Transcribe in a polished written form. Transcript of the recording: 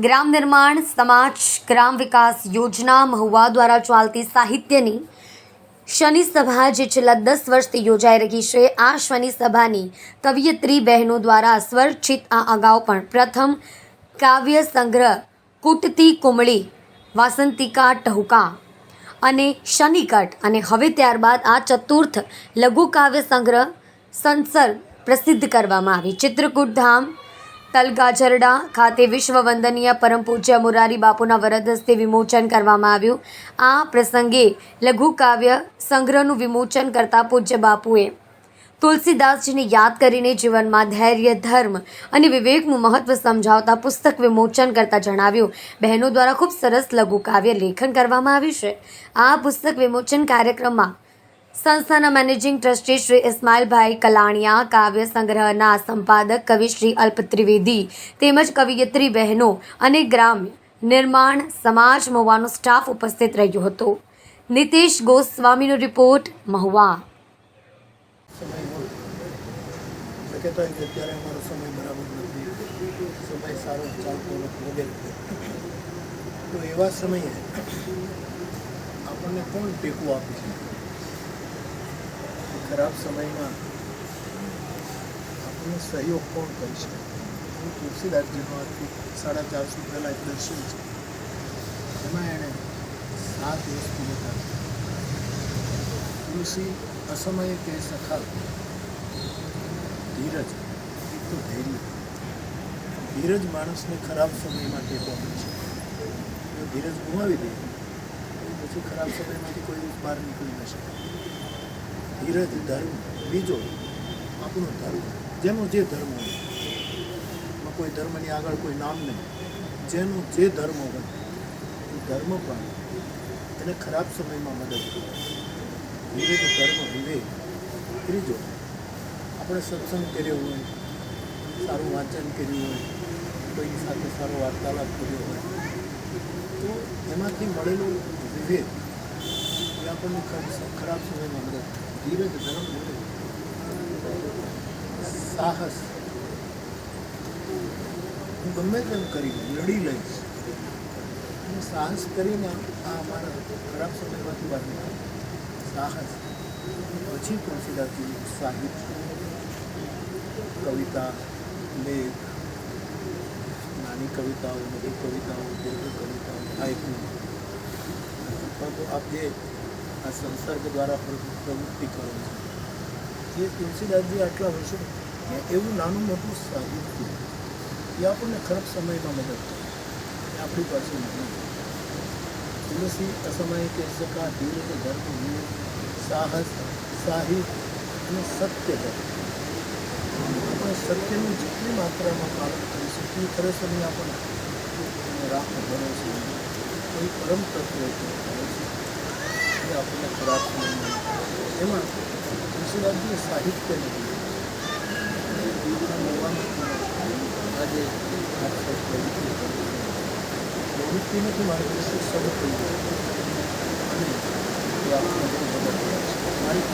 ગ્રામ નિર્માણ સમાજ ગ્રામ વિકાસ યોજના મહુવા દ્વારા ચાલતી સાહિત્યની શનિ સભા જે છેલ્લા 10 વર્ષથી યોજાઈ રહી છે, આ શનિ સભાની કવિયત્રી બહેનો દ્વારા સ્વરચિત આ અગાઉ પણ પ્રથમ કાવ્ય સંગ્રહ કૂટતી કુમળી, વાસંતિકા ટહુકા અને શનિકટ અને હવે ત્યારબાદ આ ચતુર્થ લઘુ કાવ્ય સંગ્રહ સંસર્ગ પ્રસિદ્ધ કરવામાં આવી. ચિત્રકૂટ ધામ તલગાજરડા ખાતે વિશ્વ વંદનીય પરમ પૂજ્ય મોરારી બાપુના વરદ હસ્તે વિમોચન કરવામાં આવ્યું. આ પ્રસંગે લઘુ કાવ્ય સંગ્રહનું વિમોચન કરતા પૂજ્ય બાપુએ તુલસીદાસજીને યાદ કરીને જીવનમાં ધૈર્ય, ધર્મ અને વિવેકનું મહત્વ સમજાવતા પુસ્તક વિમોચન કરતા જણાવ્યું, બહેનો દ્વારા ખૂબ સરસ લઘુ કાવ્ય લેખન કરવામાં આવ્યું છે. આ પુસ્તક વિમોચન કાર્યક્રમમાં સંસ્થાના મેનેજિંગ ટ્રસ્ટી શ્રી ઇસ્માઇલભાઈ કલાણિયા, કાવ્ય સંગ્રહના સંપાદક કવિ શ્રી અલ્પ ત્રિવેદી તેમજ કવિયત્રી બહેનો અને ગ્રામ્ય નિર્માણ સમાજ મહુવાનો સ્ટાફ ઉપસ્થિત રહ્યો હતો. નીતેશ ગોસ્વામીનો રિપોર્ટ, મહુવા. અત્યારે અમારો સમય બરાબર નથી, સમય સારો ચાલતો નથી વગેરે. તો એવા સમયે આપણને કોણ ટેકો આપે છે? ખરાબ સમયમાં આપણને સહયોગ કોણ કરી શકે? હું તુલસીદાસજીનો આજથી 450 પહેલાં એક દર્શન છે, એમાં એણે 7 વસ્તુ બતાવી. તુલસી અસમયે કે સખા, ધીરજ, એક તો ધૈર્ય. ધીરજ માણસને ખરાબ સમયમાં ટેકો આપે છે. જો ધીરજ ગુમાવી દે પછી ખરાબ સમયમાંથી કોઈ દિવસ બહાર નીકળી ન શકે. ધીરજ, ધર્મ. બીજો આપણો ધર્મ, જેનો જે ધર્મ હોય, એમાં કોઈ ધર્મની આગળ કોઈ નામ નહીં, જેનો જે ધર્મ હોય એ ધર્મ પણ એને ખરાબ સમયમાં મદદ કરે. ધીરજ, ધર્મ, વિવેક. ત્રીજો આપણે સત્સંગ કર્યો હોય, સારું વાંચન કર્યું હોય, કોઈની સાથે સારો વાર્તાલાપ કર્યો હોય, તો એમાંથી મળેલું વિવેક એ આપણને ખરાબ સમયમાં મદદ કરે. ધીરજ, ધર્મ, વિવેક. સાહસ, હું ગમે તેમ કરી લડી લઈશ અને સાહસ કરીને આ અમારા ખરાબ સમયમાંથી બહાર નીકળે. સાહસ. પછી તુલસીદાસજીનું સાહિત્ય, કવિતા, લેખ, નાની કવિતાઓ, મોટી કવિતાઓ, દીર્ઘ કવિતાઓ, હાઇકુ. તો આપ જે આ સંસર્ગ દ્વારા પ્રવૃત્તિ કરો છો, એ તુલસીદાસજી આટલા વર્ષો એવું નાનું મોટું સાહિત્ય એ આપણને ખરાબ સમયમાં મદદ કરે. એ આપણી પાસે નથી. તુલસી અસમયે કે સખા, ધીરજ, ધર્મ, વિવેક, સાહસ, સાહિત્ય અને સત્ય છે. આપણે સત્યનું જેટલી માત્રામાં પાલન કરીશું એટલી ખરેખરની આપણને રાખો ભરોસે કોઈ પરમ તત્વ એ આપણને ખરાબ સમય. એમાં તુલસીદાસજીએ સાહિત્ય નથી. આજે પ્રવૃત્તિ નથી, મારી દૃષ્ટિ શરૂ થઈ ગઈ અને એ આપણને બહુ મદદ કરે છે. મારી